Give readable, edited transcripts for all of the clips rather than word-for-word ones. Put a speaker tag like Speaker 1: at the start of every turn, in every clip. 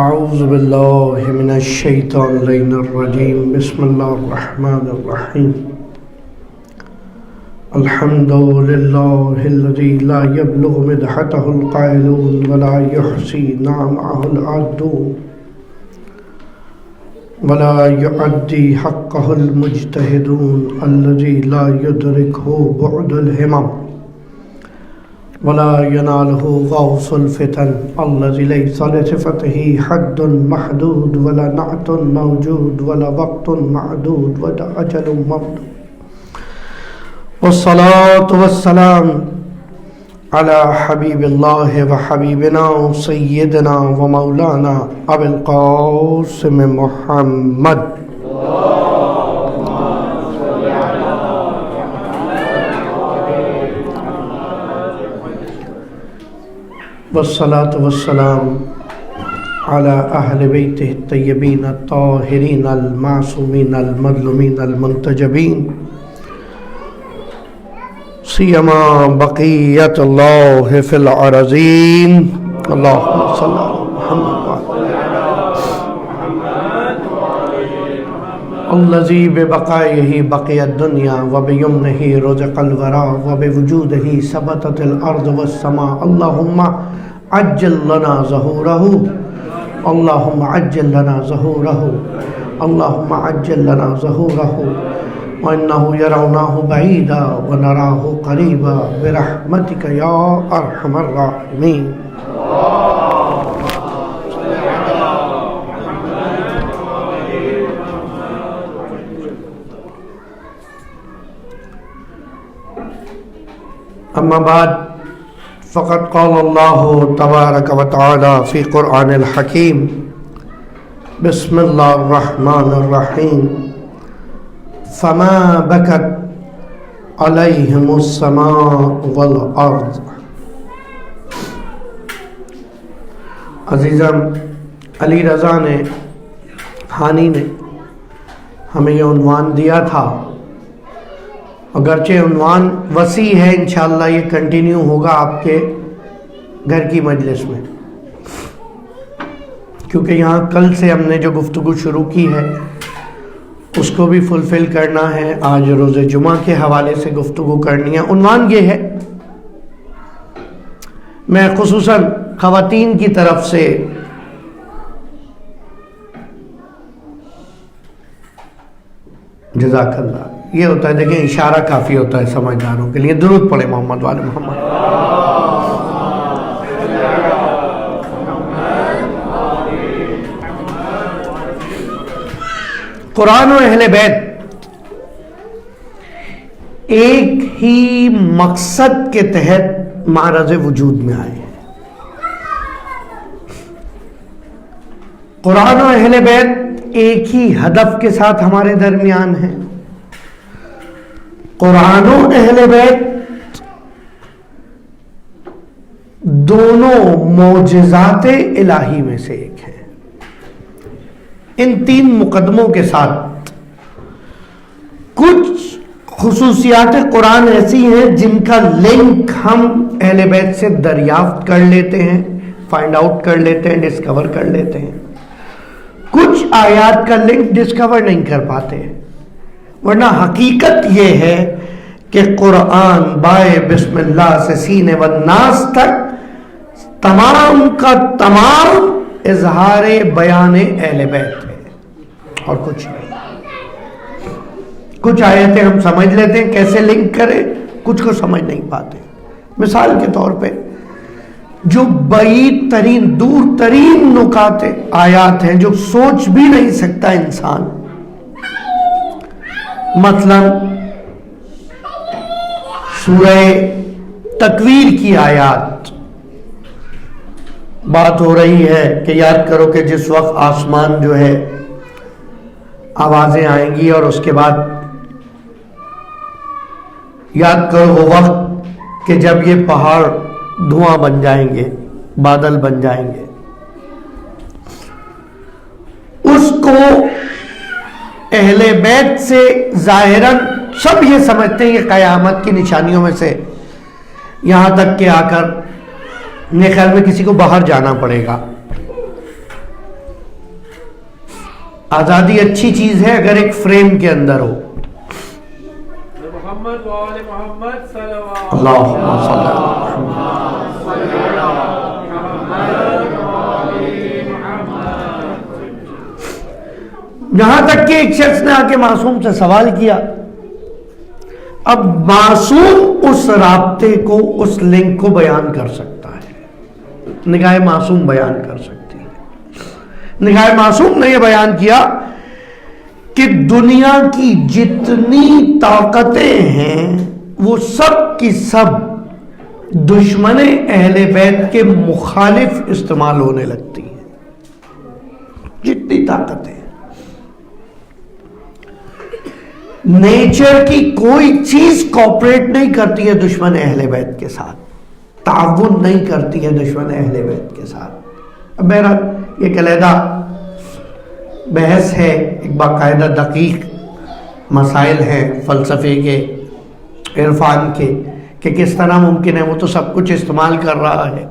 Speaker 1: اعوذ باللہ من الشیطان الرجیم بسم اللہ الرحمن الرحیم الحمد للہ الذی لا یبلغ مدحتہ القائلون ولا یحصی نعمہ العادون ولا يؤدي حقه المجتهدون الذي لا يدركه بعد الهمم ولا يناله غوص الفتن الذي ليس لصفته حد محدود ولا نعت موجود ولا وقت معدود ولا أجل ممدود والصلاة والسلام على حبيب الله وحبيبنا سيدنا ومولانا أبي القاسم محمد والصلاة والسلام على أهل بيته الطيبين الطاهرين المعصومين المظلومين المنتجبين سيما بقية الله في الأرضين اللهم صل على محمد الذي ببقائه بقي الدنيا وبيمنه رزق الورى وبوجوده ثبتت الأرض والسماء اللهم عجل لنا ظهوره اللهم عجل لنا ظهوره اللهم عجل لنا ظهوره وإنه يروناه بعيدا ونراه قريبا برحمتك يا أرحم الراحمين أما بعد فقد قال الله تبارك وتعالى في قرآن الحكيم بسم الله الرحمن الرحيم فما بكت عليهم السماء والأرض عزیزم علی رضا نے حانی نے ہمیں یہ عنوان دیا تھا، اگرچہ عنوان وسیع ہے، انشاءاللہ یہ کنٹینیو ہوگا آپ کے گھر کی مجلس میں، کیونکہ یہاں کل سے ہم نے جو گفتگو شروع کی ہے اس کو بھی فلفل کرنا ہے، آج روز جمعہ کے حوالے سے گفتگو کرنی ہے۔ عنوان یہ ہے، میں خصوصاً خواتین کی طرف سے جزاک اللہ، یہ ہوتا ہے، دیکھیں اشارہ کافی ہوتا ہے سمجھداروں کے لیے۔ درود پڑھیں محمد والے محمد۔ قرآن و اہل بیت ایک ہی مقصد کے تحت معرض وجود میں آئے ہیں۔ قرآن و اہل بیت ایک ہی ہدف کے ساتھ ہمارے درمیان ہیں۔ قرآن و اہل بیت دونوں معجزات الہی میں سے ایک ہے۔ ان تین مقدموں کے ساتھ کچھ خصوصیات قرآن ایسی ہیں جن کا لنک ہم اہل بیت سے دریافت کر لیتے ہیں، فائنڈ آؤٹ کر لیتے ہیں، ڈسکور کر لیتے ہیں۔ کچھ آیات کا لنک ڈسکور نہیں کر پاتے، ورنہ حقیقت یہ ہے کہ قرآن بائے بسم اللہ سے سین والناس تک تمام کا تمام اظہار بیان اہل بیت ہے اور کچھ نہیں۔ کچھ آیتیں ہم سمجھ لیتے ہیں کیسے لنک کریں، کچھ کو سمجھ نہیں پاتے۔ مثال کے طور پہ جو بعید ترین دور ترین نکات آیات ہیں جو سوچ بھی نہیں سکتا انسان، مثلا سورہ تکویر کی آیات، بات ہو رہی ہے کہ یاد کرو کہ جس وقت آسمان جو ہے آوازیں آئیں گی، اور اس کے بعد یاد کرو وہ وقت کہ جب یہ پہاڑ دھواں بن جائیں گے، بادل بن جائیں گے، اس کو اہل بیت سے ظاہراً سب یہ سمجھتے ہیں یہ قیامت کی نشانیوں میں سے، یہاں تک کہ آ کر میرے خیال میں کسی کو باہر جانا پڑے گا، آزادی اچھی چیز ہے اگر ایک فریم کے اندر ہو.
Speaker 2: محمد وآل محمد صلوات
Speaker 1: اللہم صلی یہاں تک کہ ایک شخص نے آ کے معصوم سے سوال کیا. اب معصوم اس رابطے کو، اس لنک کو بیان کر سکتا ہے، نگاہ معصوم بیان کر سکتی ہے. نگاہ معصوم نے یہ بیان کیا کہ دنیا کی جتنی طاقتیں ہیں وہ سب کی سب دشمن اہل بیت کے مخالف استعمال ہونے لگتی ہیں. جتنی طاقتیں، نیچر کی کوئی چیز کوپریٹ نہیں کرتی ہے دشمن اہل بیت کے ساتھ، تعاون نہیں کرتی ہے دشمن اہل بیت کے ساتھ. اب بہرحال یہ ایک علیحدہ بحث ہے، ایک باقاعدہ دقیق مسائل ہیں فلسفے کے، عرفان کے، کہ کس طرح ممکن ہے. وہ تو سب کچھ استعمال کر رہا ہے،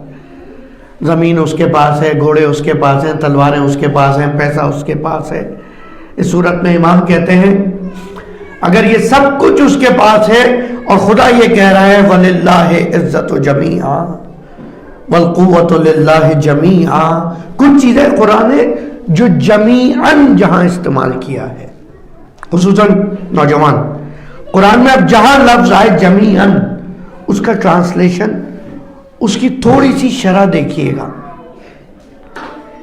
Speaker 1: زمین اس کے پاس ہے، گھوڑے اس کے پاس ہیں، تلواریں اس کے پاس ہیں، پیسہ اس کے پاس ہے. اس صورت میں امام کہتے ہیں اگر یہ سب کچھ اس کے پاس ہے اور خدا یہ کہہ رہا ہے وَلِلَّهِ عِزَّةُ جَمِيعًا وَالْقُوَّةُ لِلَّهِ جَمِيعًا، کچھ چیزیں قرآن ہے جو جمیعاً جہاں استعمال کیا ہے، خصوصاً نوجوان. قرآن میں اب جہاں لفظ آئے جمیعاً، اس کا ٹرانسلیشن، اس کی تھوڑی سی شرح دیکھیے گا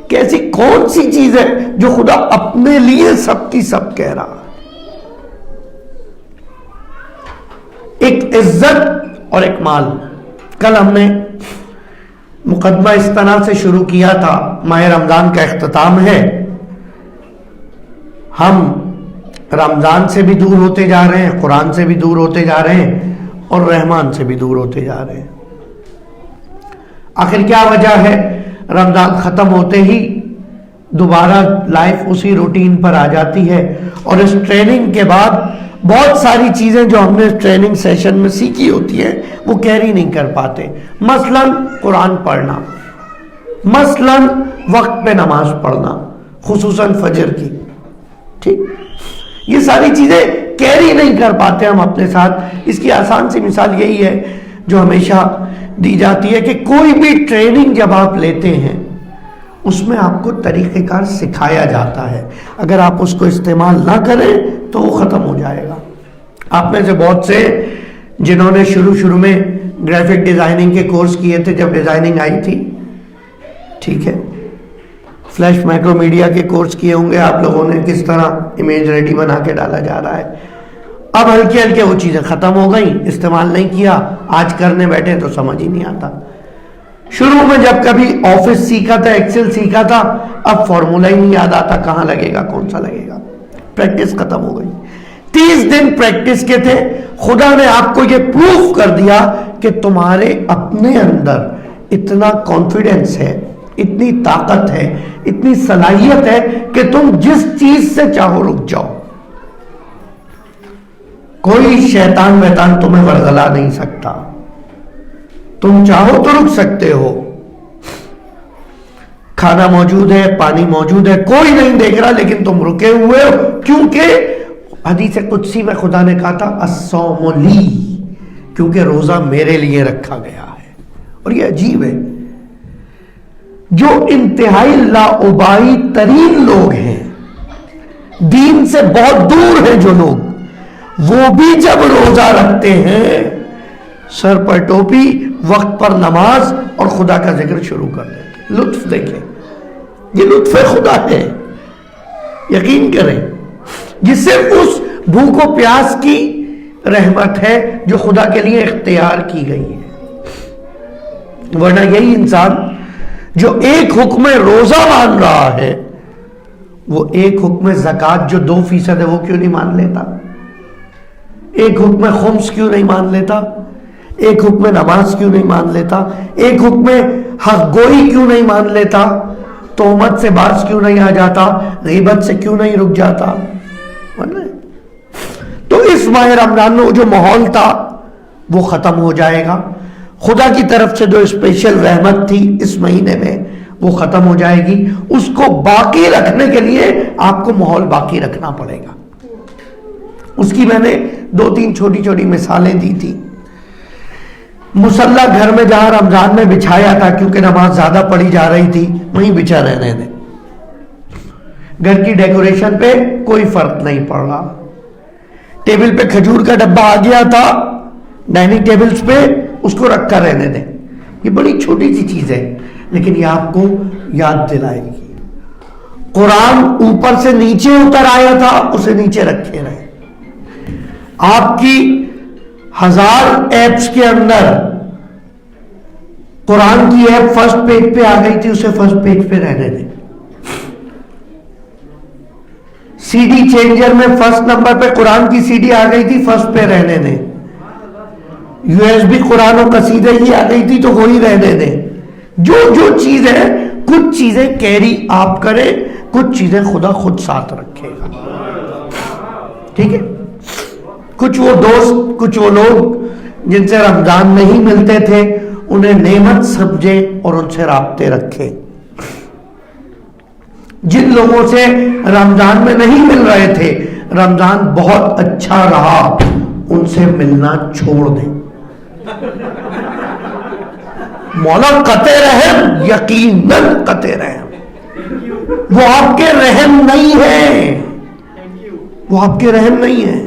Speaker 1: کہ ایسی کون سی چیز ہے جو خدا اپنے لیے سب کی سب کہہ رہا ہے. ایک عزت اور ایک مال. کل ہم نے مقدمہ اس طرح سے شروع کیا تھا، ماہ رمضان کا اختتام ہے، ہم رمضان سے بھی دور ہوتے جا رہے ہیں، قرآن سے بھی دور ہوتے جا رہے ہیں، اور رحمان سے بھی دور ہوتے جا رہے ہیں. آخر کیا وجہ ہے؟ رمضان ختم ہوتے ہی دوبارہ لائف اسی روٹین پر آ جاتی ہے، اور اس ٹریننگ کے بعد بہت ساری چیزیں جو ہم نے ٹریننگ سیشن میں سیکھی ہوتی ہیں وہ کیری نہیں کر پاتے. مثلا قرآن پڑھنا، مثلا وقت پہ نماز پڑھنا، خصوصاً فجر کی، ٹھیک، یہ ساری چیزیں کیری نہیں کر پاتے ہم اپنے ساتھ. اس کی آسان سی مثال یہی ہے جو ہمیشہ دی جاتی ہے کہ کوئی بھی ٹریننگ جب آپ لیتے ہیں اس میں آپ کو طریقہ کار سکھایا جاتا ہے، اگر آپ اس کو استعمال نہ کریں تو وہ ختم ہو جائے گا. آپ میں سے بہت سے جنہوں نے شروع میں گرافک ڈیزائننگ کے کورس کیے تھے جب ڈیزائننگ آئی تھی، ٹھیک ہے، فلیش مائکرو میڈیا کے کورس کیے ہوں گے آپ لوگوں نے، کس طرح امیج ریڈی بنا کے ڈالا جا رہا ہے. اب ہلکے ہلکے وہ چیزیں ختم ہو گئیں، استعمال نہیں کیا، آج کرنے بیٹھے تو سمجھ ہی نہیں آتا. شروع میں جب کبھی آفس سیکھا تھا، ایکسل سیکھا تھا، اب فارمولا ہی نہیں یاد آتا کہاں لگے گا، کون سا لگے گا. پریکٹس ختم ہو گئی. 30 دن پریکٹس کے تھے، خدا نے آپ کو یہ پروف کر دیا کہ تمہارے اپنے اندر اتنا کانفیڈنس ہے، اتنی طاقت ہے، اتنی صلاحیت ہے کہ تم جس چیز سے چاہو رک جاؤ. کوئی شیطان ویتان تمہیں ورغلا نہیں سکتا. تم چاہو تو رک سکتے ہو، کھانا موجود ہے، پانی موجود ہے، کوئی نہیں دیکھ رہا، لیکن تم رکے ہوئے ہو، کیونکہ حدیث قدسی میں خدا نے کہا تھا الصوم لی، کیونکہ روزہ میرے لیے رکھا گیا ہے. اور یہ عجیب ہے، جو انتہائی لاابالی ترین لوگ ہیں، دین سے بہت دور ہیں جو لوگ، وہ بھی جب روزہ رکھتے ہیں سر پر ٹوپی، وقت پر نماز اور خدا کا ذکر شروع کر دیتے. لطف دیکھیں، یہ لطف خدا ہے، یقین کریں، یہ صرف اس بھوک و پیاس کی رحمت ہے جو خدا کے لیے اختیار کی گئی ہے. ورنہ یہی انسان جو ایک حکم روزہ مان رہا ہے، وہ ایک حکم زکوٰۃ جو 2% ہے وہ کیوں نہیں مان لیتا؟ ایک حکم خمس کیوں نہیں مان لیتا؟ ایک حکم نماز کیوں نہیں مان لیتا؟ ایک حکم حق گوئی کیوں نہیں مان لیتا؟ تہمت سے باز کیوں نہیں آ جاتا؟ غیبت سے کیوں نہیں رک جاتا؟ تو اس ماہ رمضان میں جو ماحول تھا وہ ختم ہو جائے گا. خدا کی طرف سے جو اسپیشل رحمت تھی اس مہینے میں وہ ختم ہو جائے گی. اس کو باقی رکھنے کے لیے آپ کو ماحول باقی رکھنا پڑے گا. اس کی میں نے 2-3 چھوٹی چھوٹی مثالیں دی تھی. مصلی گھر میں جہاں رمضان میں بچھایا تھا، کیونکہ نماز زیادہ پڑھی جا رہی تھی، وہیں بچھا رہنے دیں. گھر کی ڈیکوریشن پہ کوئی فرق نہیں پڑ رہا. ٹیبل پہ کھجور کا ڈبہ آ گیا تھا ڈائننگ ٹیبلز پہ، اس کو رکھ کر رہنے دیں. یہ بڑی چھوٹی سی چیز ہے لیکن یہ آپ کو یاد دلائے گی. قرآن اوپر سے نیچے اتر آیا تھا، اسے نیچے رکھے رہے. آپ کی 1000 ایپس کے اندر قرآن کی ایپ فرسٹ پیج پہ آ گئی تھی، اسے فرسٹ پیج پہ رہنے دیں. سی ڈی چینجر میں فرسٹ نمبر پہ قرآن کی سی ڈی آ گئی تھی، فرسٹ پہ رہنے دیں. یو ایس بی قرآن و قصیدے کی آ گئی تھی تو وہی رہنے دیں. جو چیز ہے، کچھ چیزیں کیری آپ کریں، کچھ چیزیں خدا خود ساتھ رکھے گا. ٹھیک ہے؟ کچھ وہ دوست، کچھ وہ لوگ جن سے رمضان نہیں ملتے تھے، انہیں نعمت سمجھے اور ان سے رابطے رکھے. جن لوگوں سے رمضان میں نہیں مل رہے تھے، رمضان بہت اچھا رہا، ان سے ملنا چھوڑ دیں. مولا قطع رحم، یقیناً قطع رحم. وہ آپ کے رحم نہیں ہے، وہ آپ کے رحم نہیں ہے.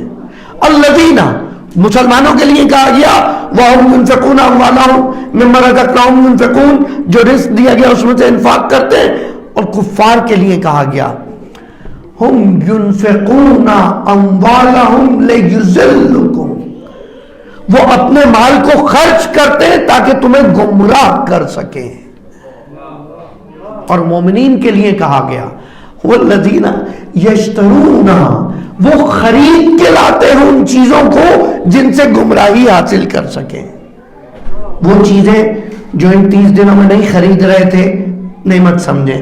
Speaker 1: الذین، مسلمانوں کے لیے کہا گیا وَهُمْ يُنْفِقُونَ أَمْوَالَهُمْ مِمَّا رَزَقْنَاهُمْ يُنْفِقُونَ، جو رزق دیا گیا اس میں سے انفاق کرتے ہیں. اور کفار کے لیے کہا گیا ہم ينفقون اموالهم ليضلوكم، وہ اپنے مال کو خرچ کرتے ہیں تاکہ تمہیں گمراہ کر سکیں. اور مومنین کے لیے کہا گیا والذین یشترون، وہ خرید کے لاتے ہیں ان چیزوں کو جن سے گمراہی حاصل کر سکیں. وہ چیزیں جو ان 30 دنوں میں نہیں خرید رہے تھے، نعمت سمجھیں.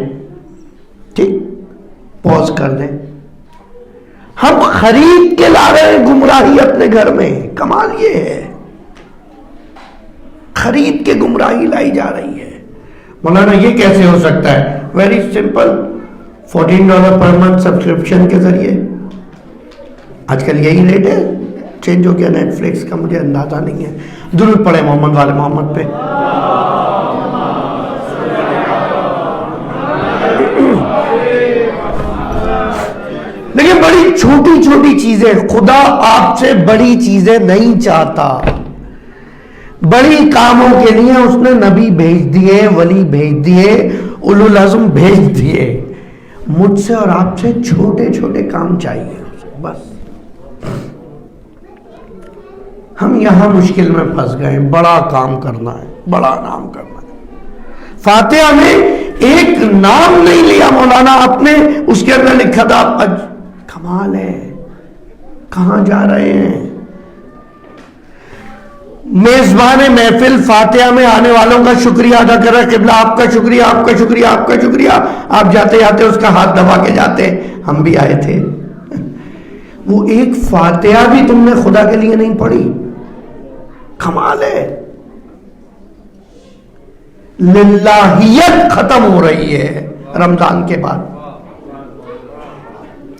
Speaker 1: ٹھیک، پوز کر دیں. ہم خرید کے لا رہے ہیں گمراہی اپنے گھر میں. کمال یہ ہے، خرید کے گمراہی لائی جا رہی ہے. مولانا یہ کیسے ہو سکتا ہے؟ Very simple, $14 per month subscription کے ذریعے. آج کل یہی ریٹ ہے، چینج ہو گیا نیٹ فلکس کا، مجھے اندازہ نہیں ہے. درود پڑھے محمد والے محمد پہ. لیکن بڑی چھوٹی چھوٹی چیزیں، خدا آپ سے بڑی چیزیں نہیں چاہتا. بڑی کاموں کے لیے اس نے نبی بھیج دیے، ولی بھیج دیے، اولو العزم بھیج دیے. مجھ سے اور آپ سے چھوٹے چھوٹے کام چاہیے بس. ہم یہاں مشکل میں پھنس گئے. بڑا کام کرنا ہے، بڑا نام کرنا ہے. فاتحہ میں ایک نام نہیں لیا مولانا آپ نے، اس کے اندر لکھا تھا کمال ہے. کہاں جا رہے ہیں؟ میزبان محفل فاتحہ میں آنے والوں کا شکریہ ادا کر رہا. قبلہ آپ کا شکریہ، آپ کا شکریہ، آپ کا شکریہ. آپ جاتے جاتے اس کا ہاتھ دبا کے جاتے. ہم بھی آئے تھے. وہ ایک فاتحہ بھی تم نے خدا کے لیے نہیں پڑھی. کمال ہے. للہیت ختم ہو رہی ہے رمضان کے بعد.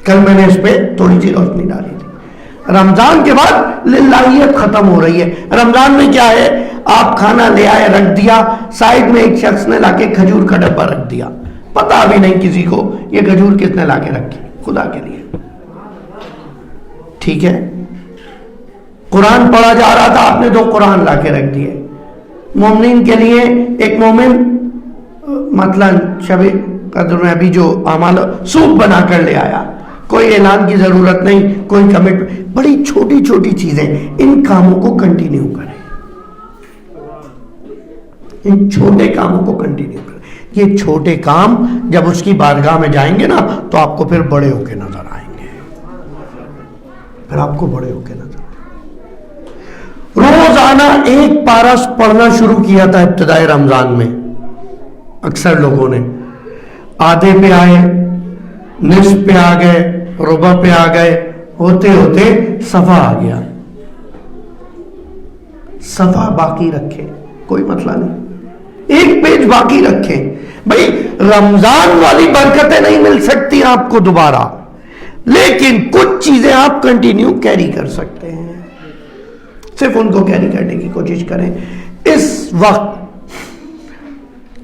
Speaker 1: کل میں نے اس پہ تھوڑی سی روشنی ڈالی تھی. رمضان کے بعد للہیت ختم ہو رہی ہے. رمضان میں کیا ہے؟ آپ کھانا لے آئے، رکھ دیا سائڈ میں، ایک شخص نے لا کے کھجور کا ڈبہ رکھ دیا. پتا بھی نہیں کسی کو یہ کھجور کس نے لا کے رکھی، خدا کے لیے. ٹھیک ہے، قرآن پڑھا جا رہا تھا، آپ نے 2 قرآن لا کے رکھ دیے. مومنین کے لیے ایک مومن مثلا شب قدر میں ابھی جو اعمال سوپ بنا کر لے آیا، کوئی اعلان کی ضرورت نہیں، کوئی کمٹ. بڑی چھوٹی چھوٹی چیزیں، ان کاموں کو کنٹینیو کریں. ان چھوٹے کاموں کو کنٹینیو کریں. یہ چھوٹے کام جب اس کی بارگاہ میں جائیں گے نا تو آپ کو پھر بڑے ہو کے نظر آئیں گے. پھر آپ کو بڑے ہو کے نظر آئیں گے. روزانہ 1 پارہ پڑھنا شروع کیا تھا ابتدائی رمضان میں. اکثر لوگوں نے آدھے پہ آئے، نصف پہ آ گئے، ربع پہ آ گئے، ہوتے ہوتے صفحہ آ گیا. صفحہ باقی رکھے، کوئی مسئلہ نہیں. ایک پیج باقی رکھیں. بھائی رمضان والی برکتیں نہیں مل سکتی آپ کو دوبارہ، لیکن کچھ چیزیں آپ کنٹینیو کیری کر سکتے ہیں، صرف ان کو کیری کرنے کی کوشش کریں. اس وقت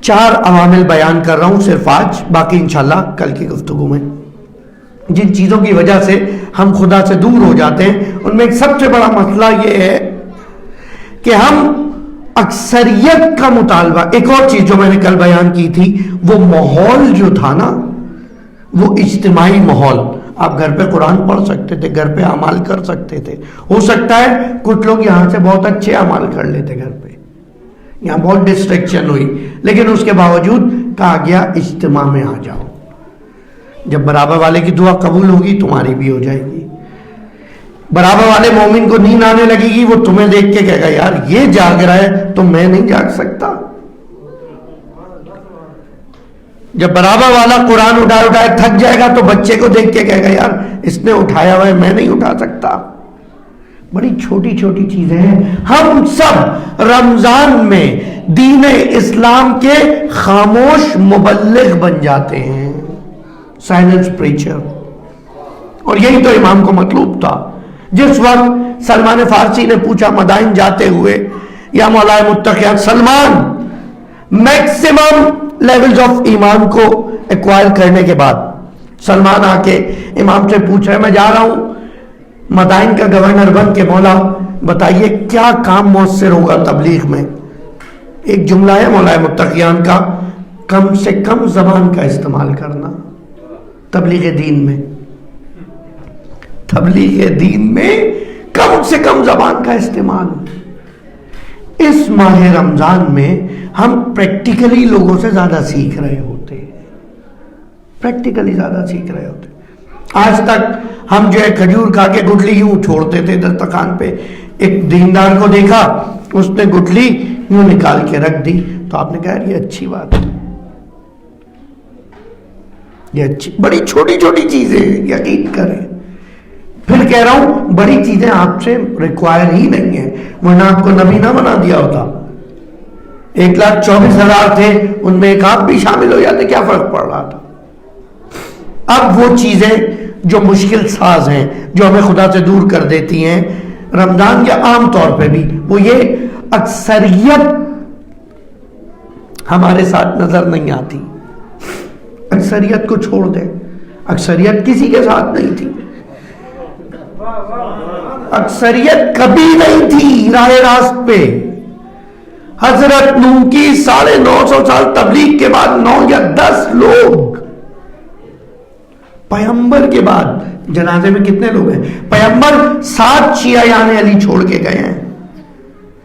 Speaker 1: 4 عوامل بیان کر رہا ہوں صرف آج، باقی انشاءاللہ کل کی گفتگو میں. جن چیزوں کی وجہ سے ہم خدا سے دور ہو جاتے ہیں ان میں ایک سب سے بڑا مسئلہ یہ ہے کہ ہم اکثریت کا مطالبہ. ایک اور چیز جو میں نے کل بیان کی تھی، وہ ماحول جو تھا نا، وہ اجتماعی ماحول. آپ گھر پہ قرآن پڑھ سکتے تھے، گھر پہ اعمال کر سکتے تھے. ہو سکتا ہے کچھ لوگ یہاں سے بہت اچھے اعمال کر لیتے گھر پہ، یہاں بہت ڈسٹریکشن ہوئی، لیکن اس کے باوجود کہا گیا اجتماع میں آ جاؤ. جب برابر والے کی دعا قبول ہوگی تمہاری بھی ہو جائے گی. برابر والے مومن کو نیند آنے لگے گی، وہ تمہیں دیکھ کے کہے گا یار یہ جاگ رہا ہے تو میں نہیں جاگ سکتا. جب برابر والا قرآن اٹھائے تھک جائے گا تو بچے کو دیکھ کے کہے گا یار اس نے اٹھایا ہوا ہے میں نہیں اٹھا سکتا. بڑی چھوٹی چھوٹی چیزیں ہیں. ہم سب رمضان میں دین اسلام کے خاموش مبلغ بن جاتے ہیں، سائلنس پریچر. اور یہی تو امام کو مطلوب تھا. جس وقت سلمان فارسی نے پوچھا مدائن جاتے ہوئے، یا مولا متقیان، سلمان میکسیمم لیولز آف ایمان کو ایکوائر کرنے کے بعد سلمان آ کے امام سے پوچھ رہے ہیں میں جا رہا ہوں مدائن کا گورنر بن کے، مولا بتائیے کیا کام مؤثر ہوگا تبلیغ میں. ایک جملہ ہے مولا متقیان کا، کم سے کم زبان کا استعمال کرنا تبلیغ دین میں. تبلیغ دین میں کم سے کم زبان کا استعمال. اس ماہ رمضان میں ہم پریکٹیکلی لوگوں سے زیادہ سیکھ رہے ہوتے ہیں، پریکٹیکلی زیادہ سیکھ رہے ہوتے. آج تک ہم جو ہے کھجور کھا کے گٹلی یوں چھوڑتے تھے دسترخوان پہ. ایک دیندار کو دیکھا، اس نے گٹلی یوں نکال کے رکھ دی تو آپ نے کہا یہ اچھی بات ہے، یہ اچھی. بڑی چھوٹی چھوٹی چیزیں یقین کریں. پھر کہہ رہا ہوں بڑی چیزیں آپ سے ریکوائر ہی نہیں ہیں، ورنہ آپ کو نبی نہ بنا دیا ہوتا. 1,24,000 تھے، ان میں ایک آپ بھی شامل ہو جاتے، کیا فرق پڑ رہا تھا. اب وہ چیزیں جو مشکل ساز ہیں، جو ہمیں خدا سے دور کر دیتی ہیں رمضان یا عام طور پہ بھی، وہ یہ اکثریت ہمارے ساتھ نظر نہیں آتی. اکثریت کو چھوڑ دیں، اکثریت کسی کے ساتھ نہیں تھی. اکثریت کبھی نہیں تھی راہ راست پہ. حضرت نوح کی 950 سال تبلیغ کے بعد 9 یا 10 لوگ، پیغمبر کے بعد جنازے میں کتنے لوگ ہیں؟ پیغمبر 7 شیعیان علی چھوڑ کے گئے ہیں.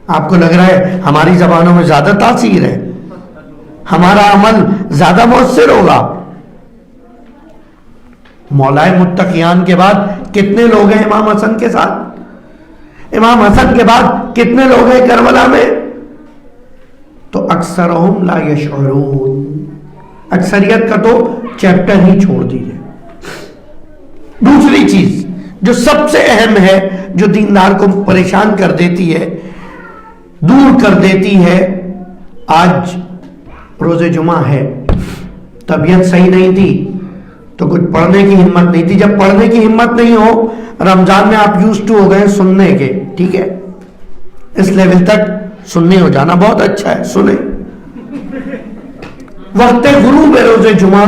Speaker 1: آپ کو لگ رہا ہے ہماری زبانوں میں زیادہ تاثیر ہے، ہمارا عمل زیادہ مؤثر ہوگا؟ مولا متقیان کے بعد کتنے لوگ ہیں امام حسن کے ساتھ؟ امام حسن کے بعد کتنے لوگ ہیں کربلا میں؟ تو اکثرہم لا یشعرون. اکثریت کا تو چیپٹر ہی چھوڑ دیجئے. دوسری چیز جو سب سے اہم ہے، جو دیندار کو پریشان کر دیتی ہے، دور کر دیتی ہے، آج روز جمعہ ہے، طبیعت صحیح نہیں تھی تو کچھ پڑھنے کی ہمت نہیں تھی. جب پڑھنے کی ہمت نہیں ہو، رمضان میں آپ یوزڈ ہو گئے سننے کے، ٹھیک ہے، اس لیول تک سننے ہو جانا بہت اچھا ہے، سنیں. وقت غروب روز جمعہ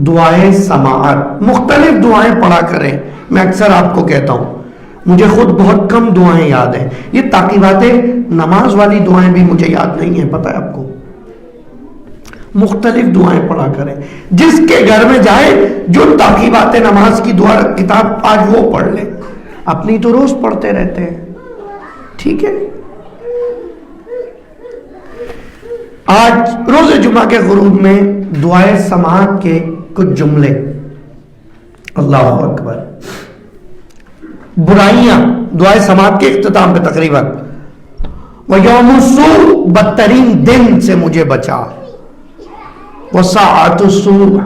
Speaker 1: دعائیں سماعت، مختلف دعائیں پڑھا کریں. میں اکثر آپ کو کہتا ہوں، مجھے خود بہت کم دعائیں یاد ہیں. یہ تعقیبات نماز والی دعائیں بھی مجھے یاد نہیں ہیں، پتہ ہے آپ کو. مختلف دعائیں پڑھا کریں. جس کے گھر میں جائیں جو تعقیبات نماز کی دعا کتاب آج وہ پڑھ لیں. اپنی تو روز پڑھتے رہتے ہیں، ٹھیک ہے. آج روز جمعہ کے غروب میں دعائیں سماعت کے کچھ جملے. اللہ اکبر. برائیاں دعائیں سماعت کے اختتام پہ تقریباً، وَيَوْمُ السُّوءِ، بدترین دن سے مجھے بچا، وَسَاعَةُ السُّوءِ،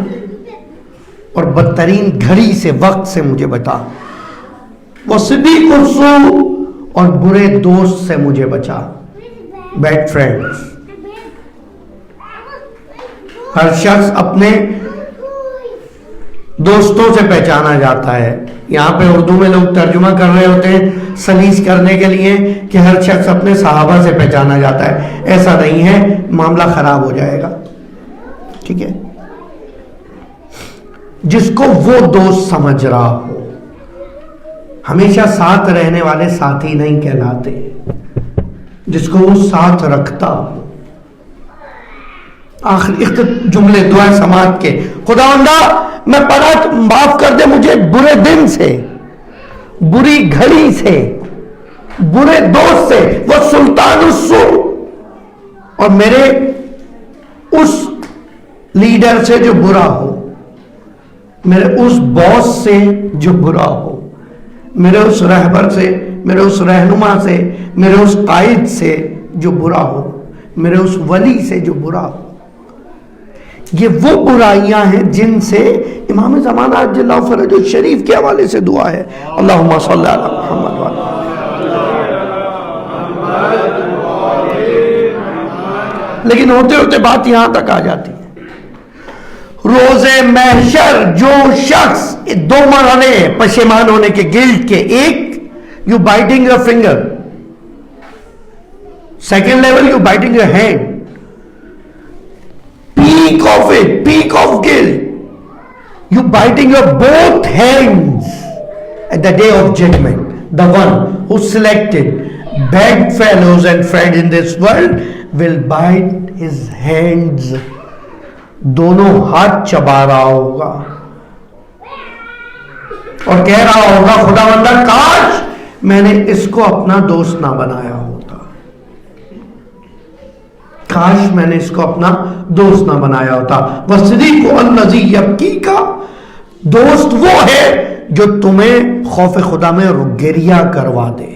Speaker 1: اور بدترین گھڑی سے، وقت سے مجھے بچا، وَصِدِيقُ السُّوءِ، اور برے دوست سے مجھے بچا، بیڈ فرینڈز. ہر شخص اپنے دوستوں سے پہچانا جاتا ہے. یہاں پہ اردو میں لوگ ترجمہ کر رہے ہوتے ہیں سلیس کرنے کے لیے کہ ہر شخص اپنے صحابہ سے پہچانا جاتا ہے. ایسا نہیں ہے, معاملہ خراب ہو جائے گا. ٹھیک ہے, جس کو وہ دوست سمجھ رہا ہو. ہمیشہ ساتھ رہنے والے ساتھی نہیں کہلاتے, جس کو وہ ساتھ رکھتا ہو. آخری جملے دعا سماعت کے, خداوندا میں پڑھا معاف کر دے مجھے برے دن سے, بری گھڑی سے, برے دوست سے, وہ سلطان السو, اور میرے اس لیڈر سے جو برا ہو, میرے اس باس سے جو برا ہو, میرے اس رہبر سے, میرے اس رہنما سے, میرے اس قائد سے جو برا ہو, میرے اس ولی سے جو برا ہو. یہ وہ برائیاں ہیں جن سے امام زمانہ عجل اللہ فرجہ شریف کے حوالے سے دعا ہے, اللہم صلی علی محمد وعلی. لیکن ہوتے ہوتے بات یہاں تک آ جاتی ہے, روز محشر جو شخص دو مرحلے پشیمان ہونے کے گلٹ کے, ایک you biting your finger, second level you biting your hand, peak of it, peak of guilt, you biting your both hands at the day of judgment. The one who selected bedfellows and friends in this world will bite his hands. دونوں ہاتھ چبا رہا ہوگا اور کہہ رہا ہوگا خداوندہ کاش میں نے اس کو اپنا دوست نہ بنایا ہوتا, کاش میں نے اس کو اپنا دوست نہ بنایا ہوتا. وَالصِّدِيقُ الَّذِي يَبْكِيكَ, دوست وہ ہے جو تمہیں خوف خدا میں گریہ کروا دے,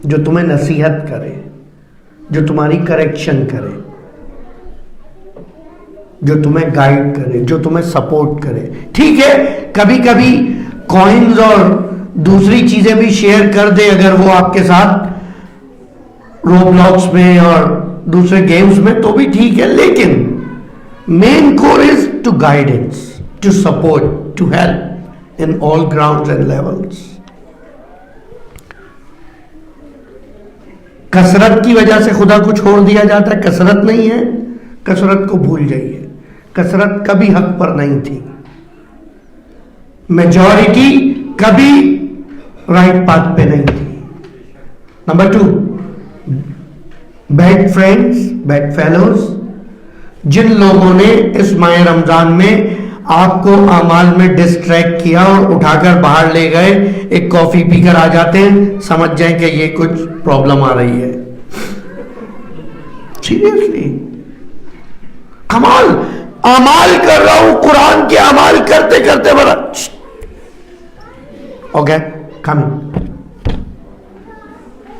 Speaker 1: جو تمہیں نصیحت کرے, جو تمہاری کریکشن کرے, جو تمہیں گائیڈ کرے, جو تمہیں سپورٹ کرے. ٹھیک ہے کبھی کبھی کوئنز اور دوسری چیزیں بھی شیئر کر دے اگر وہ آپ کے ساتھ رو بلاکس میں اور دوسرے گیمز میں, تو بھی ٹھیک ہے, لیکن main core is to guidance, to support, to help in all grounds and levels. کثرت کی وجہ سے خدا کو چھوڑ دیا جاتا ہے, کثرت نہیں ہے, کثرت کو بھول جائیے. کثرت کبھی حق پر نہیں تھی, میجورٹی کبھی رائٹ پاتھ پہ نہیں تھی. Number 2, bad friends, bad fellows, جن لوگوں نے اس ماہ رمضان میں آپ کو اعمال میں ڈسٹریکٹ کیا اور اٹھا کر باہر لے گئے, ایک کافی پی کر آ جاتے ہیں, سمجھ جائیں کہ یہ کچھ پرابلم آ رہی ہے. سیریسلی کمال اعمال کر رہا ہوں, قرآن کے اعمال کرتے کرتے بڑا اوکے کمنگ,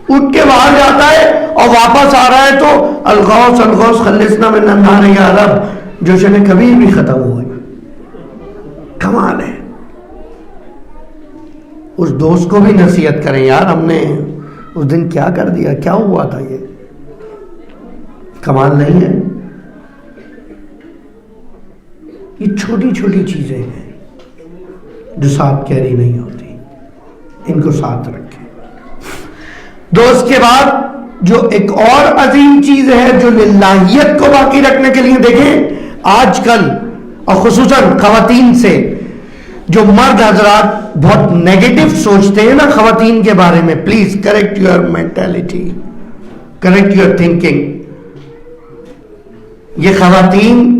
Speaker 1: اٹھ کے باہر جاتا ہے اور واپس آ رہا ہے تو الغوث الغوث خلصنا من النار یا رب, جوشن کبھی بھی ختم ہوئی. کمال ہے. اس دوست کو بھی نصیحت کریں, یار ہم نے اس دن کیا کر دیا, کیا ہوا تھا, یہ کمال نہیں ہے. یہ چھوٹی چھوٹی چیزیں ہیں جو ساتھ کیری نہیں ہوتی, ان کو ساتھ رکھیں. دوست کے بعد جو ایک اور عظیم چیز ہے جو للہیت کو باقی رکھنے کے لیے, دیکھیں آج کل اور خصوصاً خواتین سے جو مرد حضرات بہت نیگیٹو سوچتے ہیں نا خواتین کے بارے میں, please correct your mentality, correct your thinking. یہ خواتین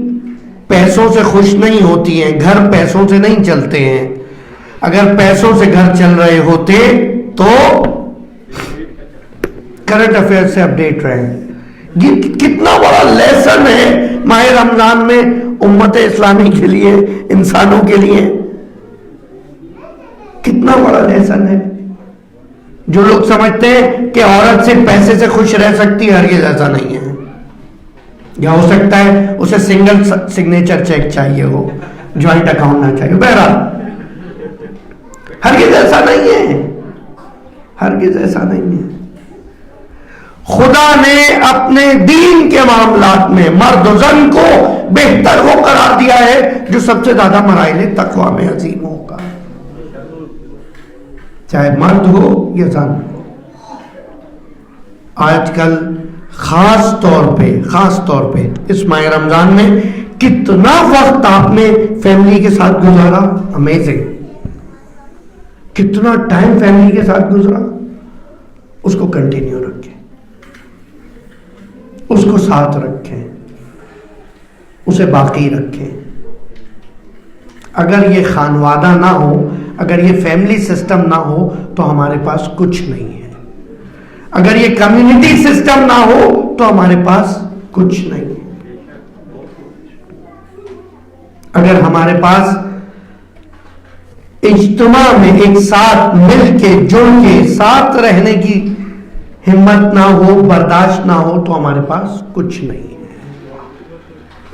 Speaker 1: پیسوں سے خوش نہیں ہوتی ہیں, گھر پیسوں سے نہیں چلتے ہیں. اگر پیسوں سے گھر چل رہے ہوتے تو کرنٹ افیئر سے اپڈیٹ رہیں. یہ کتنا بڑا لیسن ہے ماہ رمضان میں امت اسلامی کے لیے, انسانوں کے لیے, کتنا بڑا لیسن ہے. جو لوگ سمجھتے ہیں کہ عورت صرف پیسے سے خوش رہ سکتی ہے, ہرگز ایسا نہیں ہے. یا ہو سکتا ہے اسے سنگل سگنیچر چیک چاہیے ہو, جوائنٹ اکاؤنٹ نہ چاہیے, بہرحال ہرگز ایسا نہیں ہے, ہرگز ایسا نہیں ہے. خدا نے اپنے دین کے معاملات میں مرد و زن کو بہتر وہ قرار دیا ہے جو سب سے زیادہ مراحل تقویٰ میں عظیم ہوگا، چاہے مرد ہو یا زن ہو۔ آج کل خاص طور پہ اس ماہ رمضان میں کتنا وقت آپ نے فیملی کے ساتھ گزارا، امیزنگ، کتنا ٹائم فیملی کے ساتھ گزرا، اس کو کنٹینیو رکھیں، اس کو ساتھ رکھیں، اسے باقی رکھیں۔ اگر یہ خانوادہ نہ ہو، اگر یہ فیملی سسٹم نہ ہو تو ہمارے پاس کچھ نہیں ہے، اگر یہ کمیونٹی سسٹم نہ ہو تو ہمارے پاس کچھ نہیں ہے۔ اگر ہمارے پاس اجتماع میں ایک ساتھ مل کے جڑ کے ساتھ رہنے کی ہمت نہ ہو، برداشت نہ ہو تو ہمارے پاس کچھ نہیں ہے۔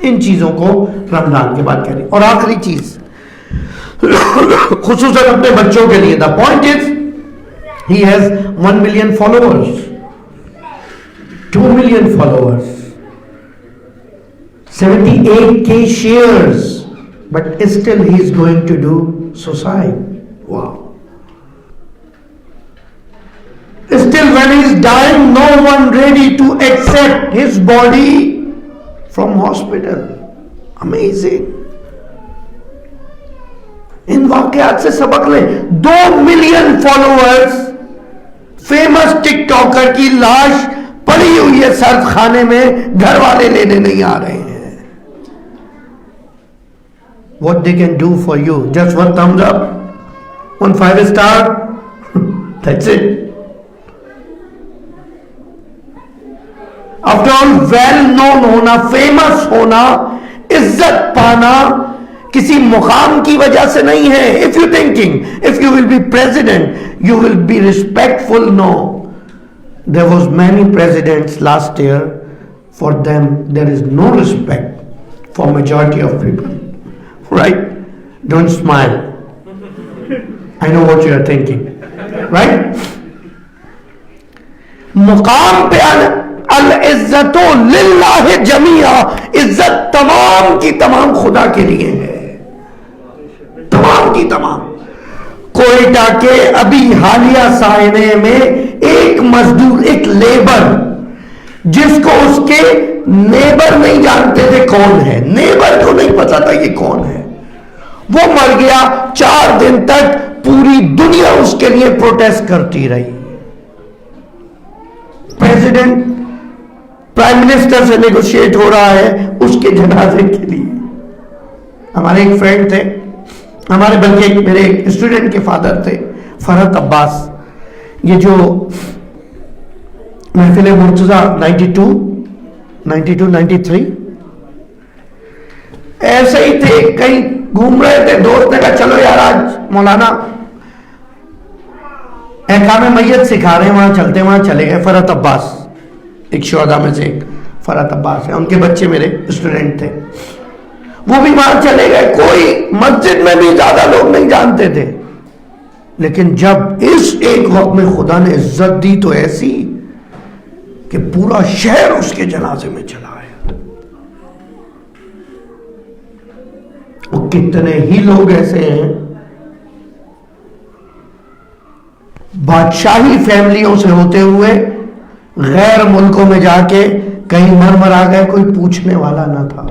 Speaker 1: ان چیزوں کو رمضان کے بعد کریں۔ اور آخری چیز خصوصاً اپنے بچوں کے لیے، the point is he has 1 million followers, 2 million followers, 78k shares, but still he is going to do suicide. Wow. Still when he is dying, no one ready to accept his body from hospital. Amazing. ان واقعات سے سبق لیں۔ 2 million followers, famous ٹک talker کی لاش پڑی ہوئی ہے سرد خانے میں، گھر والے لینے نہیں آ رہے ہیں۔ What they can do for you? Just 1 thumbs up, 1 5 star, that's it. After all, well known ہونا، فیمس ہونا، عزت پانا کسی مقام کی وجہ سے نہیں ہے۔ If you thinking, if you will be president, you will be respectful, no. There was many presidents last year, for them there is no respect for majority of people. Right? Don't smile. I know what you are thinking. Right? مقام پہ العزت للہ جمیعا، عزت تمام کی تمام خدا کے لیے ہے، تمام کی تمام۔ کوئٹہ کے ابھی حالیہ سائنے میں ایک مزدور، ایک لیبر، جس کو اس کے نیبر نہیں جانتے تھے کون ہے، نیبر کو نہیں پتا تھا یہ کون ہے، وہ مر گیا۔ 4 دن تک پوری دنیا اس کے لیے پروٹیسٹ کرتی رہی۔ پریزیڈنٹ پرائم منسٹر سے نیگوشیٹ ہو رہا ہے اس کے جنازے کے لیے۔ ہمارے ایک فرینڈ تھے، ہمارے بلکہ میرے ایک اسٹوڈنٹ کے فادر تھے، فرحت عباس، یہ جو محفل مرتضیٰ 92-93 ایسے ہی تھے، کہیں گھوم رہے تھے، دوست نے کہا چلو یار آج مولانا احکام میت سکھا رہے ہیں، وہاں چلتے ہیں، وہاں چلے گئے۔ فرحت عباس ایک شہداء میں سے ایک فرحت عباس ہے، ان کے بچے میرے اسٹوڈنٹ تھے، وہ بھی وہاں چلے گئے۔ کوئی مسجد میں بھی زیادہ لوگ نہیں جانتے تھے، لیکن جب اس ایک وقت میں خدا نے عزت دی تو ایسی کہ پورا شہر اس کے جنازے میں چلا آیا۔ وہ کتنے ہی لوگ ایسے ہیں بادشاہی فیملیوں سے ہوتے ہوئے غیر ملکوں میں جا کے کہیں مر آ گئے، کوئی پوچھنے والا نہ تھا۔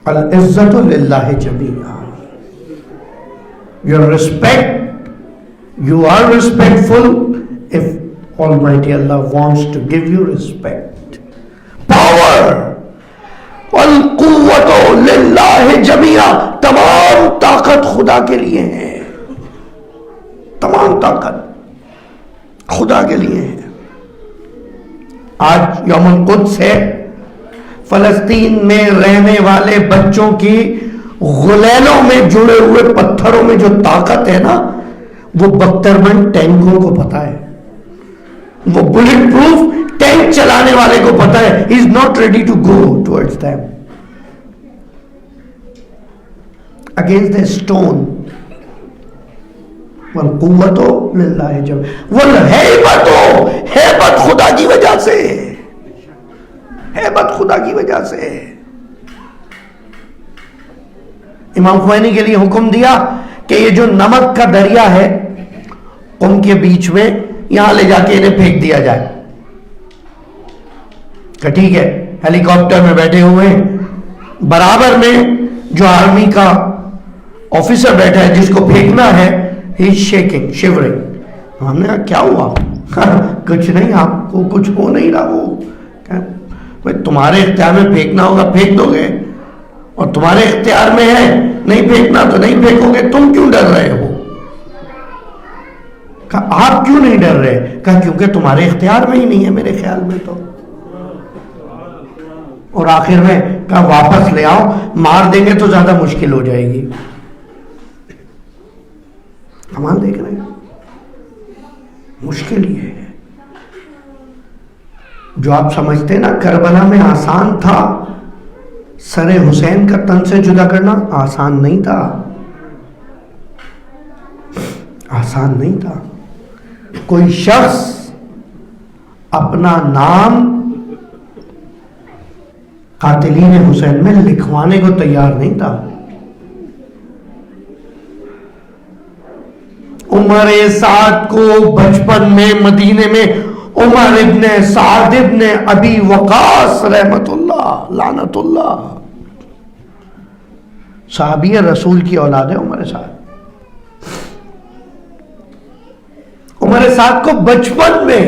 Speaker 1: العزت للہ جمیعا۔ Your respect, you are respectful if Almighty Allah wants to give you respect. Power والقوت للہ جمیعا، تمام طاقت خدا کے لیے ہے، تمام طاقت خدا کے لیے ہے۔ آج یوم القدس ہے، فلسطین میں رہنے والے بچوں کی غلیلوں میں جڑے ہوئے پتھروں میں جو طاقت ہے نا، وہ بخترمند ٹینکوں کو پتا ہے، وہ بلٹ پروف ٹینک چلانے والے کو پتا ہے۔ He is not ready to go towards them against the stone. والقوت للہ جمیعا، والہیبت، ہیبت محبت خدا کی وجہ سے ہے۔ امام خمینی کے لیے حکم دیا کہ یہ جو نمک کا دریا ہے ان کے بیچ میں یہاں لے جا کے انہیں پھینک دیا جائے۔ کہ ٹھیک ہے، ہیلی کاپٹر میں بیٹھے ہوئے برابر میں جو آرمی کا آفیسر بیٹھا ہے جس کو پھینکنا ہے، ہی از شیکنگ شیورنگ۔ ہم نے کہا کیا ہوا؟ کچھ نہیں، آپ کو کچھ ہو نہیں رہا۔ وہ تمہارے اختیار میں پھینکنا ہوگا پھینک دو گے، اور تمہارے اختیار میں ہے نہیں پھینکنا تو نہیں پھینکو گے، تم کیوں ڈر رہے ہو؟ کہا آپ کیوں نہیں ڈر رہے؟ کہا کیونکہ تمہارے اختیار میں ہی نہیں ہے میرے خیال میں تو۔ اور آخر میں کہا واپس لے آؤ، مار دیں گے تو زیادہ مشکل ہو جائے گی۔ کمال دیکھ رہے ہیں، مشکل یہ ہے جو آپ سمجھتے ہیں نا کربلا میں آسان تھا، سر حسین کا تن سے جدا کرنا آسان نہیں تھا، آسان نہیں تھا۔ کوئی شخص اپنا نام قاتلین حسین میں لکھوانے کو تیار نہیں تھا۔ عمر سعد کو بچپن میں مدینے میں عمر ابن سعد ابن ابی وقاص رحمت اللہ لعنت اللہ، صحابی رسول کی اولاد ہے عمر سعد۔ عمر سعد کو بچپن میں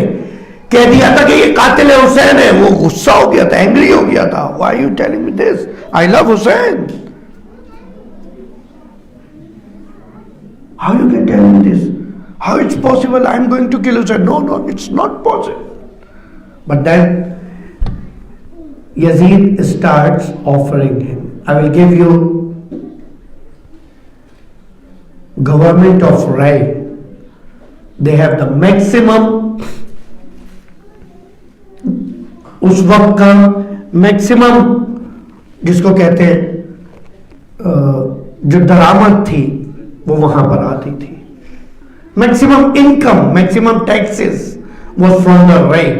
Speaker 1: کہہ دیا تھا کہ یہ قاتل حسین ہے، وہ غصہ ہو گیا تھا، اینگری ہو گیا تھا۔ Why are you telling me this? I love Hussein. How you can tell me this? How it's possible I am going to kill Hussein? No, no, it's not possible. But then Yazid starts offering him, I will give you government of Rai. They have the maximum، اس وقت کا maximum جس کو کہتے ہیں جو درآمد تھی وہ وہاں پر آتی تھی، maximum income, maximum taxes was from the رائے۔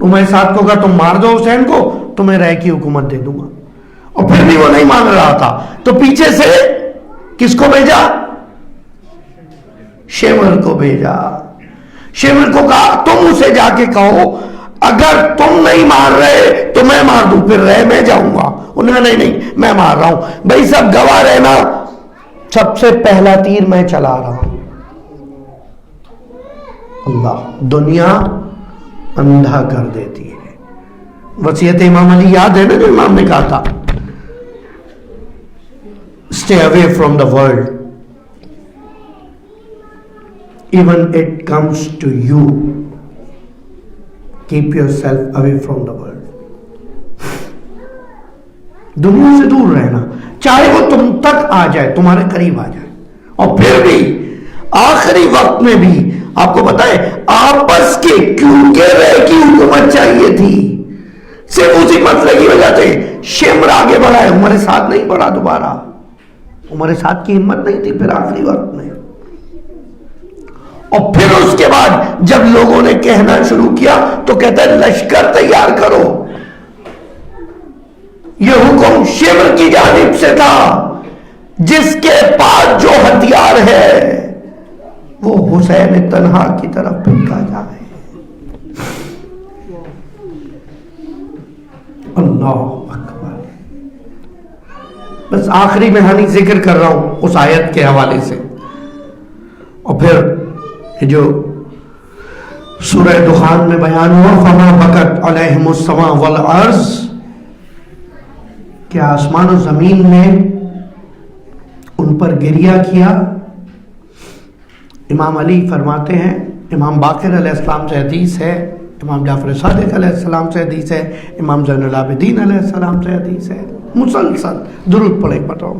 Speaker 1: عمر سعد کو کہا تم مار دو حسین کو، تمہیں رائے کی حکومت دے دوں گا، اور پھر بھی وہ نہیں مان رہا تھا، تو پیچھے سے کس کو بھیجا؟ شیمر کو بھیجا۔ شیمر کو کہا تم اسے جا کے کہو اگر تم نہیں مار رہے تو میں مار دوں، پھر رہ میں جاؤں گا۔ انہوں نے نہیں میں مار رہا ہوں، بھائی سب گواہ رہنا، سب سے پہلا تیر میں چلا رہا ہوں۔ اللہ دنیا اندھا کر دیتی ہے۔ وصیت امام علی یاد ہے نا جو امام نے کہا تھا، stay away from the world even it comes to you, keep yourself away from the world۔ دنیا سے دور رہنا، چاہے وہ تم تک آ جائے، تمہارے قریب آ جائے، اور پھر بھی آخری وقت میں بھی آپ کو پتا ہے آپس کے کیونکہ رہ کی حکومت چاہیے تھی، صرف اسی مسئلے کی وجہ سے شمر آگے بڑھا ہے، عمر سعد نہیں بڑھا دوبارہ۔ عمر سعد کی ہمت نہیں تھی پھر آخری وقت میں، اور پھر اس کے بعد جب لوگوں نے کہنا شروع کیا تو کہتا ہے لشکر تیار کرو۔ یہ حکم شمر کی جانب سے تھا، جس کے پاس جو ہتھیار ہے وہ حسین تنہا کی طرف پھینکا جائے۔ اللہ اکبر۔ بس آخری میں ہانی ذکر کر رہا ہوں اس آیت کے حوالے سے، اور پھر جو سورہ دخان میں بیان ہوا فما بکت علیہم السماء والارض، کہ آسمان و زمین نے ان پر گریہ کیا۔ امام علی فرماتے ہیں، امام باقر علیہ السلام سے حدیث ہے، امام جعفر صادق علیہ السلام سے حدیث ہے، امام زین العابدین علیہ السلام سے حدیث ہے، مسلسل درود پڑھیں بتاؤ۔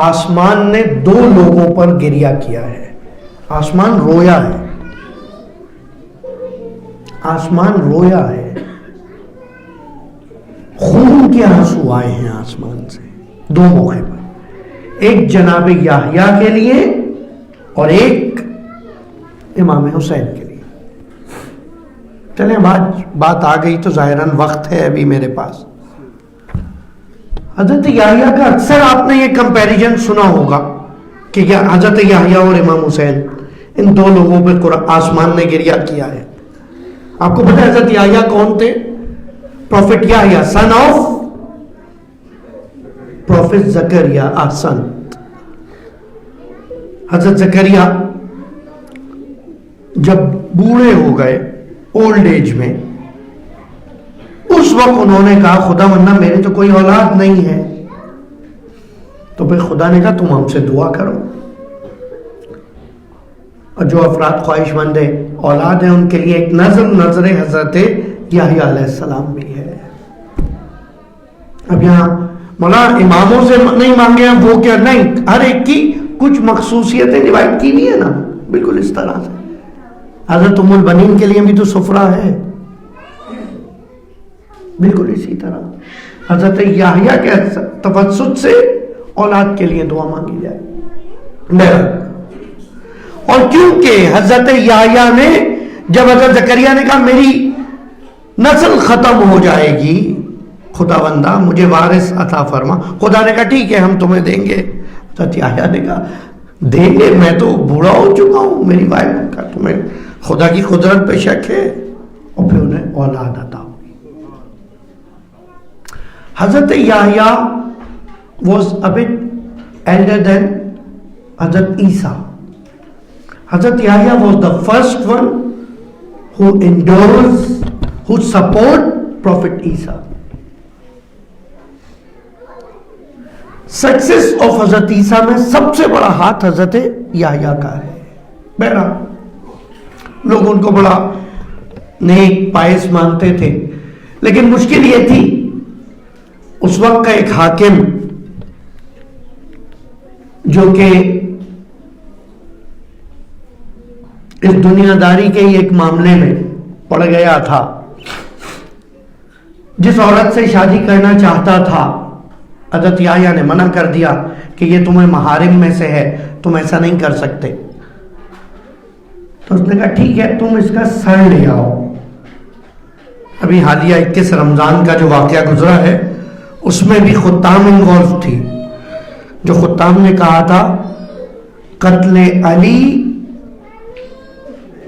Speaker 1: آسمان نے دو لوگوں پر گریہ کیا ہے، آسمان رویا ہے، آسمان رویا ہے، خون کے آنسو آئے ہیں آسمان سے دو موقع پر۔ ایک جناب یحییٰ کے لیے اور ایک امام حسین کے لیے. چلیں بات آ گئی تو ظاہراً وقت ہے ابھی میرے پاس. حضرت یحییٰ کا اکثر آپ نے یہ کمپیریزن سنا ہوگا کہ حضرت یحییٰ اور امام حسین ان دو لوگوں پہ آسمان نے گریا کیا ہے. آپ کو پتہ ہے حضرت یحییٰ کون تھے؟ Prophet Yahya son of prophet Zakariya. احسن. حضرت زکریا جب بوڑھے ہو گئے اولڈ ایج میں، اس وقت انہوں نے کہا خدا ورنہ میرے تو کوئی اولاد نہیں ہے. تو پھر خدا نے کہا تم ہم سے دعا کرو، اور جو افراد خواہش مند اولاد ہیں ان کے لیے ایک نظر حضرت یحییٰ علیہ السلام بھی ہے. اب یہاں مولا اماموں سے نہیں مانگے ہیں وہ کیا نہیں، ہر ایک کی کچھ مخصوصیتیں ڈیوائڈ کی بھی ہے نا، بالکل اس طرح سے. حضرت ام البنین کے لیے بھی تو سفرہ ہے، بالکل اسی طرح حضرت یحییٰ کے تفسد سے اولاد کے لیے دعا مانگی جائے. اور کیونکہ حضرت یحییٰ نے جب حضرت زکریا نے کہا میری نسل ختم ہو جائے گی، خدا بندہ مجھے وارث عطا فرما، خدا نے کہا ٹھیک ہے ہم تمہیں دیں گے. حضرت یحییٰ نے کہا دیں گے، میں تو بوڑھا ہو چکا ہوں، میری وائف کا تمہیں خدا کی قدرت پہ شک ہے. اور پھر انہیں اولاد عطا ہوئی. حضرت یحییٰ was a bit elder than حضرت عیسیٰ. حضرت یحییٰ was the first one who endorsed, who support Prophet Isa. Success of حضرت عیسیٰ میں سب سے بڑا ہاتھ حضرت یحییٰ کا ہے. بہرحال لوگ ان کو بڑا نیک پائس مانتے تھے، لیکن مشکل یہ تھی اس وقت کا ایک حاکم جو کہ اس دنیا داری کے ایک معاملے میں پڑ گیا تھا، جس عورت سے شادی کرنا چاہتا تھا حضرت یحییٰ نے منع کر دیا کہ یہ تمہیں محارم میں سے ہے، تم ایسا نہیں کر سکتے. تو اس نے کہا ٹھیک ہے تم اس کا سر لے آؤ. ابھی حالیہ 21 رمضان کا جو واقعہ گزرا ہے اس میں بھی خطام انوالو تھی، جو خطام نے کہا تھا قتل علی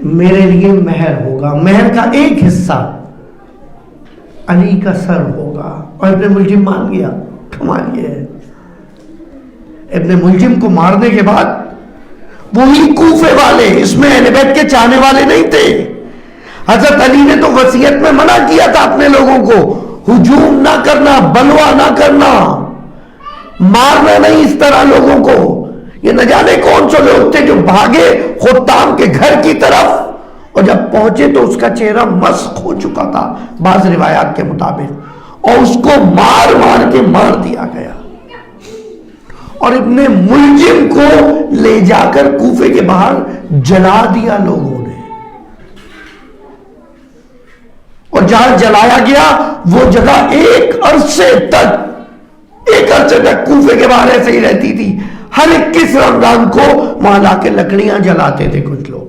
Speaker 1: میرے لیے مہر ہوگا، مہر کا ایک حصہ علی کا سر ہوگا. اور ابن ملجم مان گیا. کمال یہ ہے ابن ملجم کو مارنے کے بعد وہی کوفے والے، اس میں اہل بیت کے چاہنے والے نہیں تھے. حضرت علی نے تو وصیت میں منع کیا تھا اپنے لوگوں کو ہجوم نہ کرنا، بلوا نہ کرنا، مارنا نہیں اس طرح لوگوں کو. یہ نہ جانے کون سے لوگ تھے جو بھاگے خطام کے گھر کی طرف، اور جب پہنچے تو اس کا چہرہ مسخ ہو چکا تھا بعض روایات کے مطابق، اور اس کو مار مار کے مار دیا گیا. اور ابن ملجم کو لے جا کر کوفے کے باہر جلا دیا لوگوں نے. اور جہاں جلایا گیا وہ جگہ ایک عرصے تک کوفے کے باہر ایسے ہی رہتی تھی. ہر 21 رمضان کو وہاں لا کے لکڑیاں جلاتے تھے کچھ لوگ،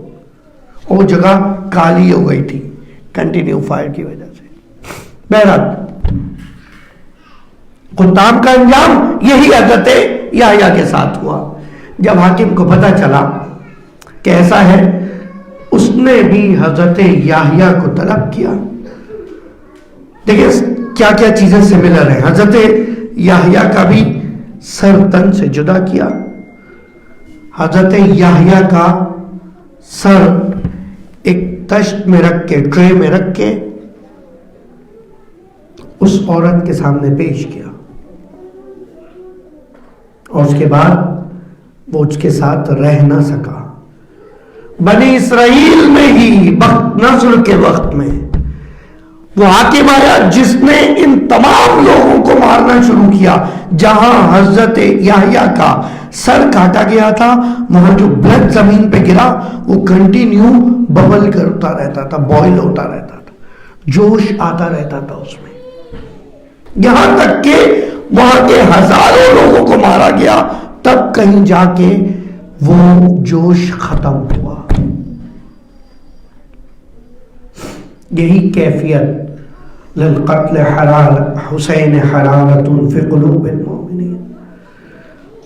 Speaker 1: اور وہ جگہ کالی ہو گئی تھی کنٹینیو فائر کی وجہ سے. بہرحال خطام کا انجام یہی حضرت یحییٰ کے ساتھ ہوا. جب حاکم کو پتہ چلا کہ ایسا ہے، اس نے بھی حضرت یحییٰ کو طلب کیا. دیکھیں کیا کیا چیزیں سملر ہیں. حضرت یحییٰ کا بھی سر تن سے جدا کیا. حضرت یحییٰ کا سر ایک تشت میں رکھ کے، ٹرے میں رکھ کے اس عورت کے سامنے پیش کیا، اور اس کے بعد وہ اس کے ساتھ رہ نہ سکا. بنی اسرائیل میں ہی بخت نصر کے وقت میں وہ حاکم آیا جس نے ان تمام لوگوں کو مارنا شروع کیا. جہاں حضرت یحییٰ کا سر کاٹا گیا تھا وہاں جو بلڈ زمین پہ گرا وہ کنٹینیو ببل کرتا رہتا تھا، بوائل ہوتا رہتا تھا، جوش آتا رہتا تھا اس میں، یہاں تک کہ وہاں کے ہزاروں لوگوں کو مارا گیا. تب کہیں جا کے وہ جوش ختم ہوا. یہی کیفیت للقتل حسین حرارت فی قلوب المؤمنین.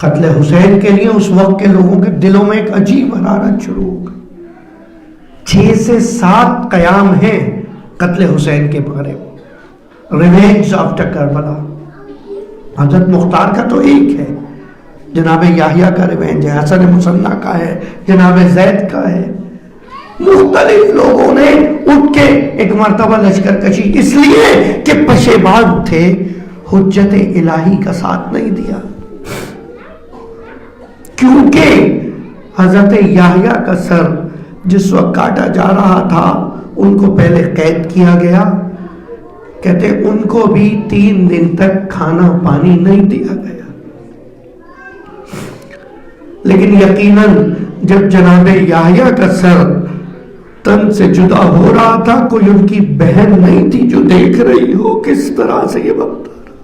Speaker 1: قتل حسین کے لیے اس وقت کے لوگوں کے دلوں میں ایک عجیب حرارت شروع ہو گئی. 6 سے 7 قیام ہیں قتل حسین کے بارے میں. Revenge after Karbala. حضرت مختار کا تو ایک ہے, جناب یحییٰ کا ریونج ہے, حسن مصنع کا ہے, جناب زید کا ہے. مختلف لوگوں نے اٹھ کے ایک مرتبہ لشکر کشی, اس لیے کہ پشیمان تھے, حجت الہی کا ساتھ نہیں دیا. کیونکہ حضرت یحییٰ کا سر جس وقت کاٹا جا رہا تھا ان کو پہلے قید کیا گیا. کہتے ان کو بھی 3 دن تک کھانا پانی نہیں دیا گیا. لیکن یقیناً جب جناب یحییٰ کا سر تن سے جدا ہو رہا تھا, کوئی ان کی بہن نہیں تھی جو دیکھ رہی ہو کس طرح سے یہ وقت آ رہا.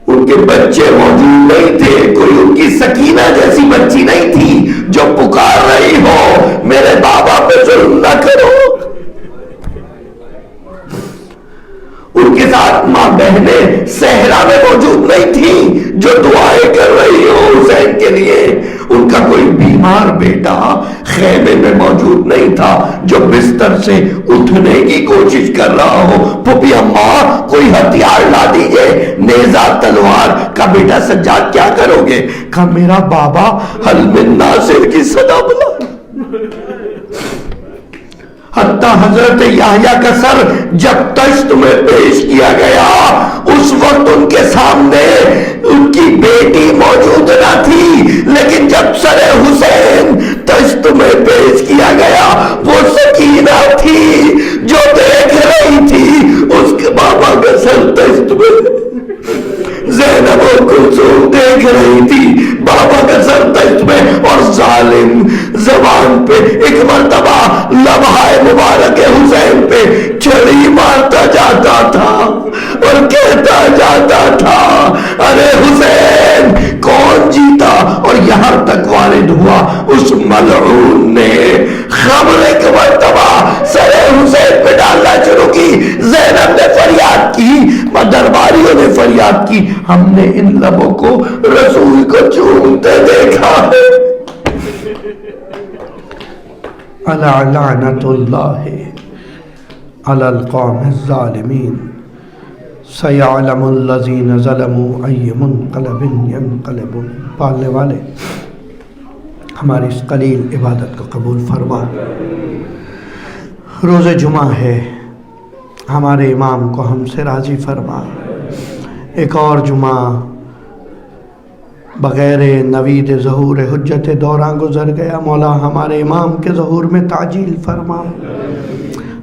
Speaker 1: ان کے بچے موجود نہیں تھے, کوئی ان کی سکینہ جیسی بچی نہیں تھی جو پکار رہی ہو میرے بابا پہ ظلم نہ کرو. ان کے ساتھ ماں بہنیں صحرا میں موجود نہیں تھی جو دعائیں کر رہی ہو حسین کے لیے. ان کا کوئی بیمار بیٹا خیمے میں موجود نہیں تھا جو بستر سے اٹھنے کی کوشش کر رہا ہو. پھوپھی اماں کوئی ہتھیار لا دیجئے, نیزہ تلوار. کا بیٹا سجاد کیا کرو گے؟ کہا میرا بابا حل من ناصر کی صدا بلا. حتیٰ حضرت یحییٰ کا سر جب تشت میں پیش کیا گیا اس وقت ان کے سامنے ان کی بیٹی موجود نہ تھی, لیکن جب سر حسین تشت میں پیش کیا گیا وہ سکینہ تھی جو دیکھ رہی تھی اس کے بابا کا سر تشت میں. زینب و کلثوم دیکھ رہی تھی بابا کا سر تشت میں, اور ظالم زبان پہ ایک مرتبہ لمحہ مبارک حسین پہ چھڑی مارتا جاتا تھا اور کہتا جاتا تھا ارے حسین کون جیتا. اور یہاں تک وارد ہوا اس ملعون نے خمر ایک مرتبہ سر حسین پہ ڈالنا شروع کی. زینب نے فریاد کی, درباریوں نے فریاد کی, ہم نے ان لبوں کو رسول کو چومتے دیکھا ہے. الا لعنت اللہ علی القوم الظالمین سیعلم الذین ظلموا ای منقلب ینقلبون. پالنے والے ہماری اس قلیل عبادت کو قبول فرما. روز جمعہ ہے, ہمارے امام کو ہم سے راضی فرما. ایک اور جمعہ بغیر نوید ظہور حجت دوراں گزر گیا. مولا ہمارے امام کے ظہور میں تعجیل فرما.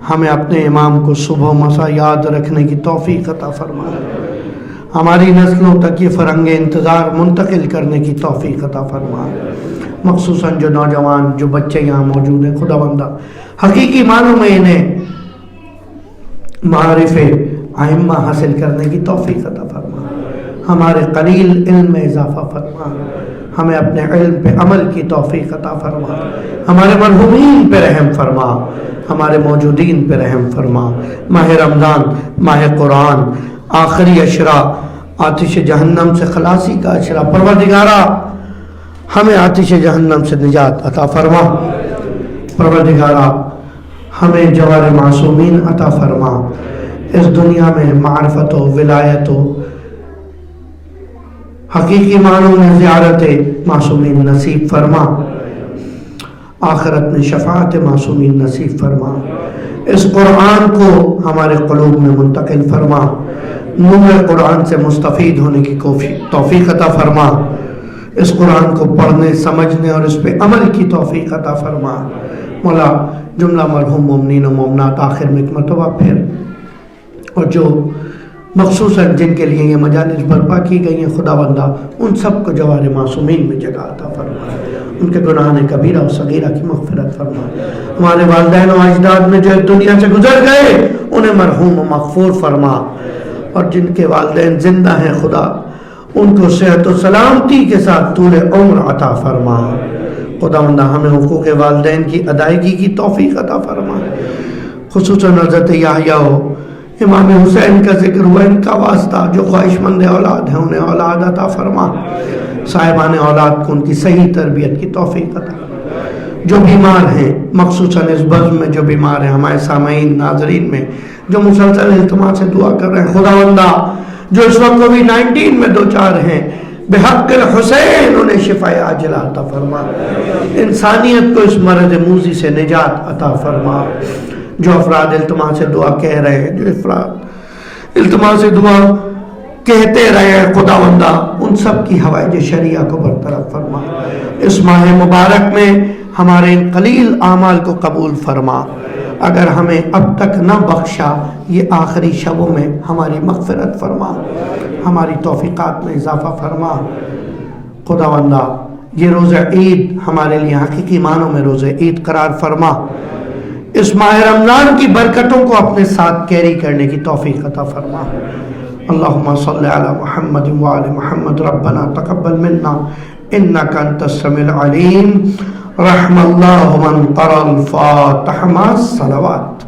Speaker 1: ہمیں اپنے امام کو صبح و مساء یاد رکھنے کی توفیق عطا فرما. ہماری نسلوں تک یہ فرنگ انتظار منتقل کرنے کی توفیق عطا فرما. مخصوصاً جو نوجوان جو بچے یہاں موجود ہیں, خدا بندہ حقیقی معنوں میں انہیں معارف ائمہ حاصل کرنے کی توفیق عطا فرما. ہمارے قلیل علم میں اضافہ فرما. ہمیں اپنے علم پہ عمل کی توفیق عطا فرما. ہمارے مرحومین پہ رحم فرما, ہمارے موجودین پہ رحم فرما. ماہ رمضان, ماہ قرآن, آخری اشرا, آتش جہنم سے خلاصی کا اشرا. پروردگارا ہمیں آتش جہنم سے نجات عطا فرما. پروردگارا ہمیں جوار معصومین عطا فرما. اس دنیا میں معرفت و ولایت و حقیقی معنوں میں زیارت معصومین نصیب فرما. آخرت میں شفاعت معصومین نصیب فرما. اس قرآن کو ہمارے قلوب میں منتقل فرما. نور قرآن سے مستفید ہونے کی توفیق عطا فرما. اس قرآن کو پڑھنے, سمجھنے اور اس پہ عمل کی توفیق عطا فرما. مولا جملہ مرحوم مومنین و مومنات آخر میں ایک مرتبہ پھر, اور جو مخصوصاً جن کے لیے یہ مجالس برپا کی گئی ہیں, خدا بندہ ان سب کو جوار معصومین میں جگہ عطا فرما. ان کے گناہ کبیرہ و صغیرہ کی مغفرت فرما. ہمارے والدین و اجداد میں جو دنیا سے گزر گئے انہیں مرحوم و مغفور فرما. اور جن کے والدین زندہ ہیں خدا ان کو صحت و سلامتی کے ساتھ طول عمر عطا فرما. خداوند ہمیں حقوق والدین کی ادائیگی کی توفیق عطا فرما. خصوصاً حضرت یحییٰ امام حسین کا ذکر ہوا، ان کا واسطہ جو خواہش مند اولاد ہیں انہیں اولاد عطا فرما. صاحبان اولاد کو ان کی صحیح تربیت کی توفیق عطا. جو بیمار ہیں مخصوصاً اس بزم میں جو بیمار ہیں، ہمارے سامعین ناظرین میں جو مسلسل التماس سے دعا کر رہے ہیں، خداوندہ جو اس وقت کووڈ-19 میں دوچار ہیں، بحق الحسین انہیں شفا عاجلہ عطا فرما. انسانیت کو اس مرض موذی سے نجات عطا فرما. جو افراد التماس سے دعا کہہ رہے ہیں، جو افراد التماس سے دعا کہتے رہے ہیں، خداوندہ ان سب کی حوائج شریعہ کو برطرف فرما. اس ماہ مبارک میں ہمارے ان قلیل اعمال کو قبول فرما. اگر ہمیں اب تک نہ بخشا، یہ آخری شبوں میں ہماری مغفرت فرما، ہماری توفیقات میں اضافہ فرما. خداوندہ یہ روز عید ہمارے لیے حقیقی معنوں میں روز عید قرار فرما. اس ماہ رمضان کی برکتوں کو اپنے ساتھ کیری کرنے کی توفیق عطا فرما. اللہم صلی علی محمد وآل محمد. ربنا تقبل منا انک انت السمیع العلیم. رحم اللہ من قرأ الفاتحہ مع الصلوات.